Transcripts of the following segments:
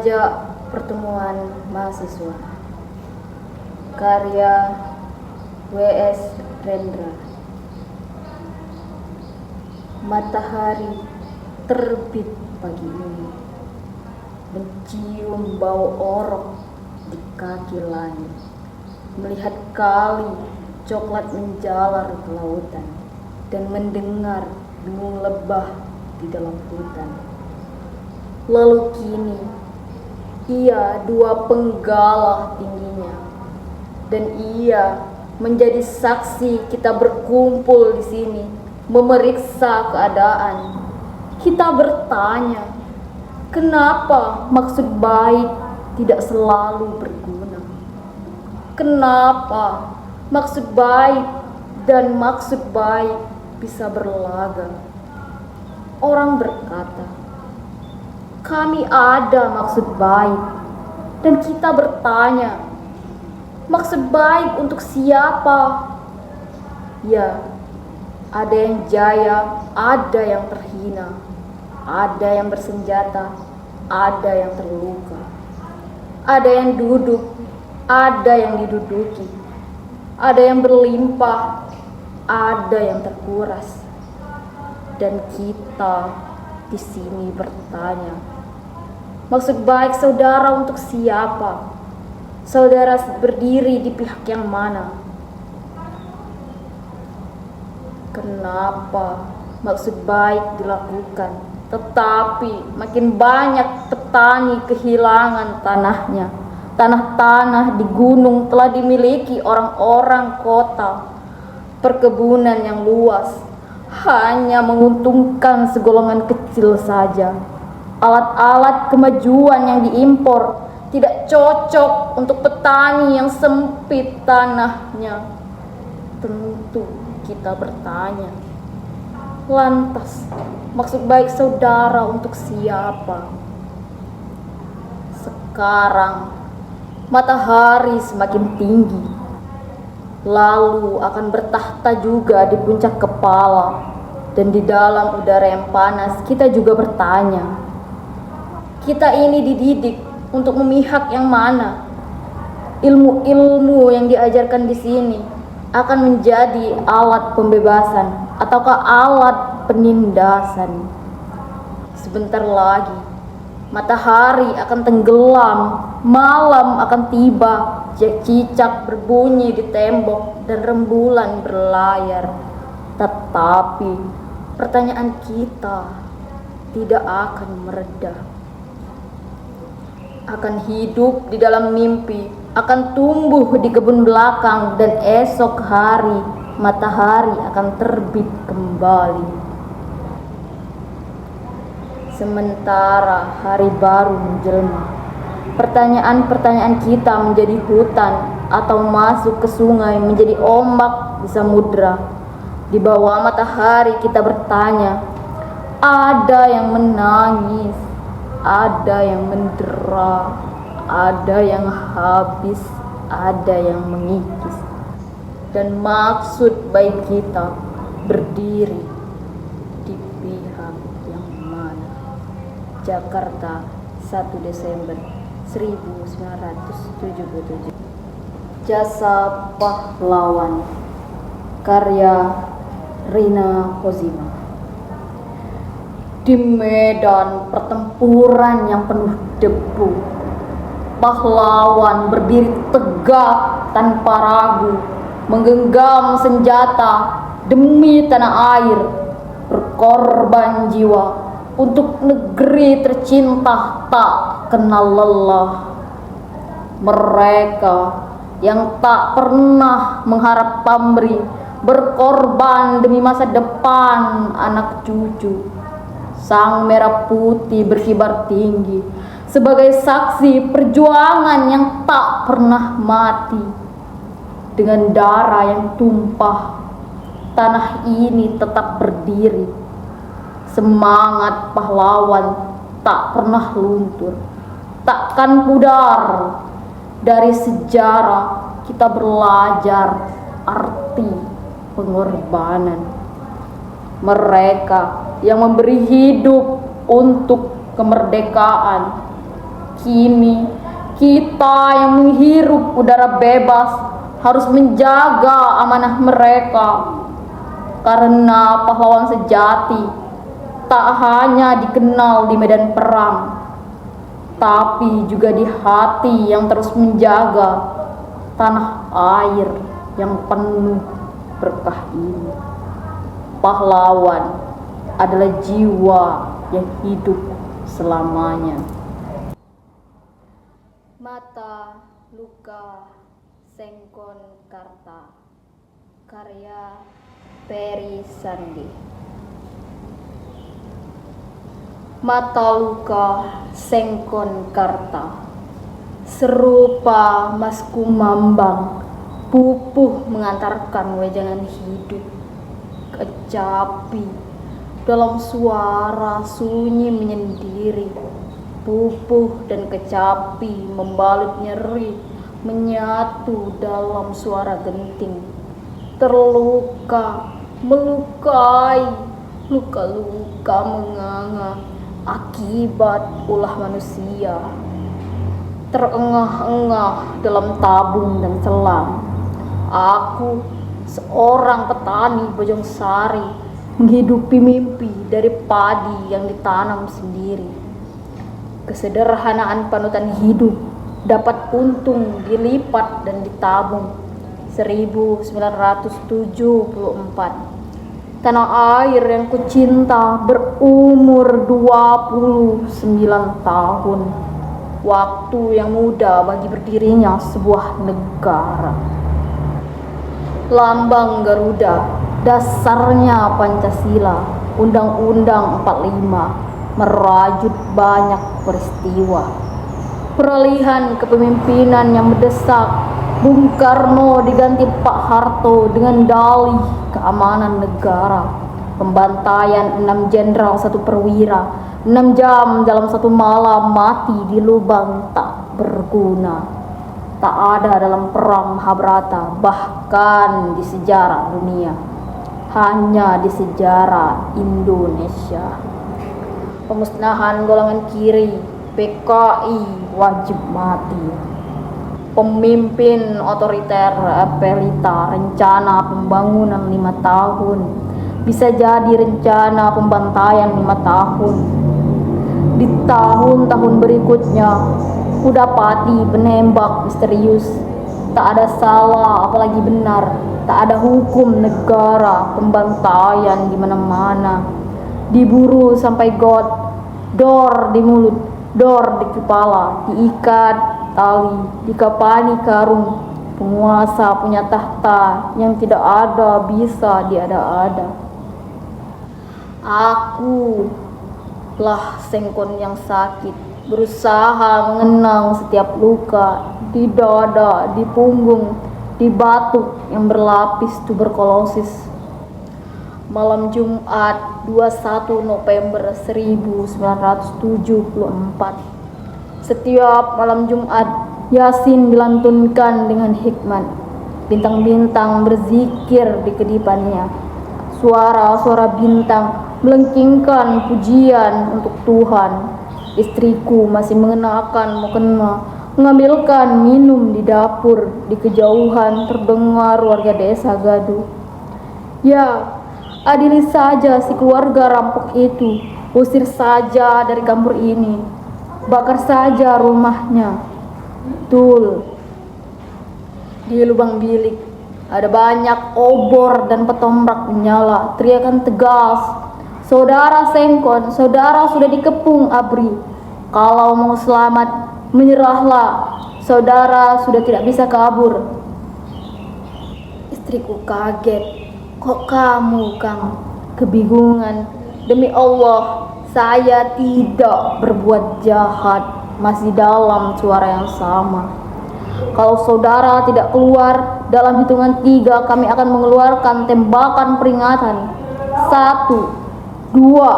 Sajak Pertemuan Mahasiswa, karya W.S. Rendra. Matahari terbit pagi ini, mencium bau orok di kaki langit, melihat kali coklat menjalar ke lautan, dan mendengar dengung lebah di dalam hutan. Lalu kini ia 2 penggalah tingginya, dan ia menjadi saksi kita berkumpul di sini, memeriksa keadaan. Kita bertanya, kenapa maksud baik tidak selalu berguna? Kenapa maksud baik dan maksud baik bisa berlaga? Orang berkata, kami ada maksud baik, dan kita bertanya, maksud baik untuk siapa? Ya, ada yang jaya, ada yang terhina, ada yang bersenjata, ada yang terluka, ada yang duduk, ada yang diduduki, ada yang berlimpah, ada yang terkuras. Dan kita di sini bertanya, maksud baik saudara untuk siapa? Saudara berdiri di pihak yang mana? Kenapa maksud baik dilakukan, tetapi makin banyak petani kehilangan tanahnya? Tanah-tanah di gunung telah dimiliki orang-orang kota. Perkebunan yang luas hanya menguntungkan segolongan kecil saja. Alat-alat kemajuan yang diimpor tidak cocok untuk petani yang sempit tanahnya. Tentu kita bertanya, lantas maksud baik saudara untuk siapa? Sekarang matahari semakin tinggi, lalu akan bertahta juga di puncak kepala, dan di dalam udara yang panas kita juga bertanya, kita ini dididik untuk memihak yang mana? Ilmu-ilmu yang diajarkan di sini akan menjadi alat pembebasan ataukah alat penindasan? Sebentar lagi matahari akan tenggelam, malam akan tiba, cicak berbunyi di tembok dan rembulan berlayar. Tetapi pertanyaan kita tidak akan mereda. Akan hidup di dalam mimpi, akan tumbuh di kebun belakang, dan esok hari matahari akan terbit kembali. Sementara hari baru menjelma, pertanyaan-pertanyaan kita menjadi hutan atau masuk ke sungai, menjadi ombak di samudra. Di bawah matahari kita bertanya, ada yang menangis, ada yang mendera, ada yang habis, ada yang mengikis. Dan maksud baik kita berdiri di pihak yang mana? Jakarta, 1 Desember 1977. Jasa Pahlawan, karya Rina Kozima. Di medan pertempuran yang penuh debu, pahlawan berdiri tegak tanpa ragu, menggenggam senjata demi tanah air, berkorban jiwa untuk negeri tercinta tak kenal lelah. Mereka yang tak pernah mengharap pamrih, berkorban demi masa depan anak cucu. Sang merah putih berkibar tinggi sebagai saksi perjuangan yang tak pernah mati. Dengan darah yang tumpah, tanah ini tetap berdiri. Semangat pahlawan tak pernah luntur, takkan pudar. Dari sejarah kita belajar arti pengorbanan. Mereka yang memberi hidup untuk kemerdekaan Kini kita yang menghirup udara bebas harus menjaga amanah mereka, karena pahlawan sejati tak hanya dikenal di medan perang, tapi juga di hati yang terus menjaga tanah air yang penuh berkah ini. Pahlawan adalah jiwa yang hidup selamanya. Mata Luka Sengkon Karta, karya Peri Sandi. Mata luka Sengkon Karta, serupa Mas Kumambang, pupuh mengantarkan wejangan hidup. Kecapi dalam suara sunyi menyendiri, pupuh dan kecapi membalut nyeri, menyatu dalam suara genting. Terluka, melukai, luka-luka menganga akibat ulah manusia. Terengah-engah dalam tabung dan selang, aku seorang petani Bojong Sari menghidupi mimpi dari padi yang ditanam sendiri. Kesederhanaan panutan hidup dapat untung dilipat dan ditabung. 1974. Tanah air yang kucinta berumur 29 tahun. Waktu yang muda bagi berdirinya sebuah negara. Lambang Garuda, dasarnya Pancasila, Undang-Undang 45, merajut banyak peristiwa. Peralihan kepemimpinan yang mendesak, Bung Karno diganti Pak Harto dengan dalih keamanan negara. Pembantaian 6 jenderal 1 perwira, 6 jam dalam 1 malam mati di lubang tak berguna. Tak ada dalam perang Mahabharata, bahkan di sejarah dunia. Hanya di sejarah Indonesia. Pemusnahan golongan kiri, PKI wajib mati. Pemimpin otoriter Pelita, rencana pembangunan 5 tahun bisa jadi rencana pembantaian 5 tahun. Di tahun-tahun berikutnya, Kudapati penembak misterius. Tak ada salah apalagi benar, tak ada hukum negara, pembantaian di mana-mana. Diburu sampai dor di mulut, dor di kepala, diikat tali, dikapani karung. Penguasa punya tahta yang tidak ada bisa diada-ada. Aku lah Sengkon yang sakit, berusaha mengenang setiap luka di dada, di punggung, di batuk yang berlapis tuberkulosis. Malam Jumat 21 November 1974. Setiap malam Jumat, Yasin dilantunkan dengan hikmat. Bintang-bintang berzikir di kedipannya. Suara-suara bintang melengkingkan pujian untuk Tuhan. Istriku masih mengenakan mukena, mengambilkan minum di dapur. Di kejauhan terdengar warga desa gaduh. Ya, adili saja si keluarga rampok itu. Usir saja dari kampung ini. Bakar saja rumahnya. Betul. Di lubang bilik ada banyak obor dan petombrak menyala. Teriakan tegas, "Saudara Sengkon, saudara sudah dikepung ABRI. Kalau mau selamat, menyerahlah. Saudara sudah tidak bisa kabur." Istriku kaget. "Kok kamu, Kang?" Kebingungan. "Demi Allah, saya tidak berbuat jahat." Masih dalam suara yang sama. "Kalau saudara tidak keluar, dalam hitungan 3 kami akan mengeluarkan tembakan peringatan. 1, 2,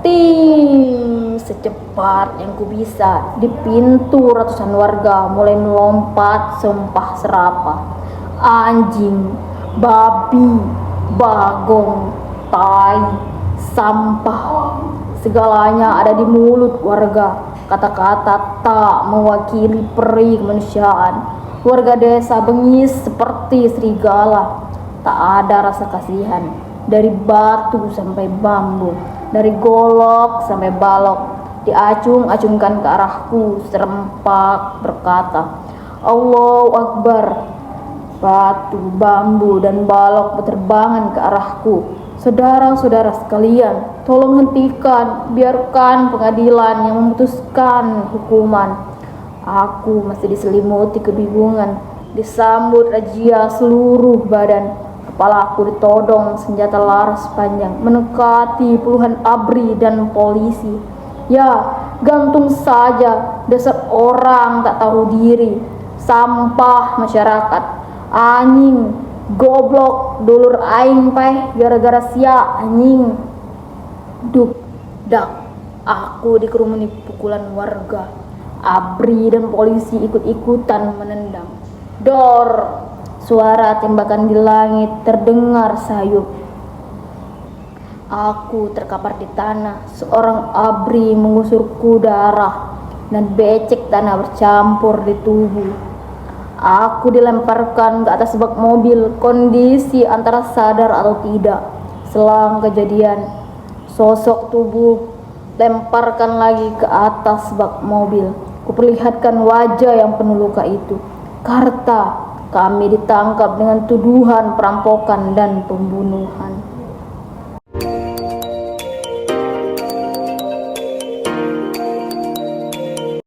ting!" Secepat yang ku bisa, di pintu ratusan warga mulai melompat sempah serapah. Anjing, babi, bagong, tai, sampah, segalanya ada di mulut warga. Kata-kata tak mewakili peri kemanusiaan. Warga desa bengis seperti serigala. Tak ada rasa kasihan. Dari batu sampai bambu, dari golok sampai balok, diacung-acungkan ke arahku serempak berkata, Allahu Akbar. Batu, bambu, dan balok berterbangan ke arahku. Saudara-saudara sekalian, tolong hentikan, biarkan pengadilan yang memutuskan hukuman. Aku masih diselimuti kebingungan, disambut razia seluruh badan. Kepalaku ditodong senjata laras panjang, mendekati puluhan ABRI dan polisi. Ya, gantung saja, dasar orang tak tahu diri, sampah masyarakat, anjing, goblok, dulur aing peh gara-gara sia anjing. Duk, dak, aku dikerumuni pukulan warga. ABRI dan polisi ikut-ikutan menendang. Dor, suara tembakan di langit terdengar sayup. Aku terkapar di tanah. Seorang ABRI mengusurku darah dan becek tanah bercampur di tubuh. Aku dilemparkan ke atas bak mobil, kondisi antara sadar atau tidak. Selang kejadian, sosok tubuh lemparkan lagi ke atas bak mobil. Kuperlihatkan wajah yang penuh luka itu. Karta, kami ditangkap dengan tuduhan perampokan dan pembunuhan.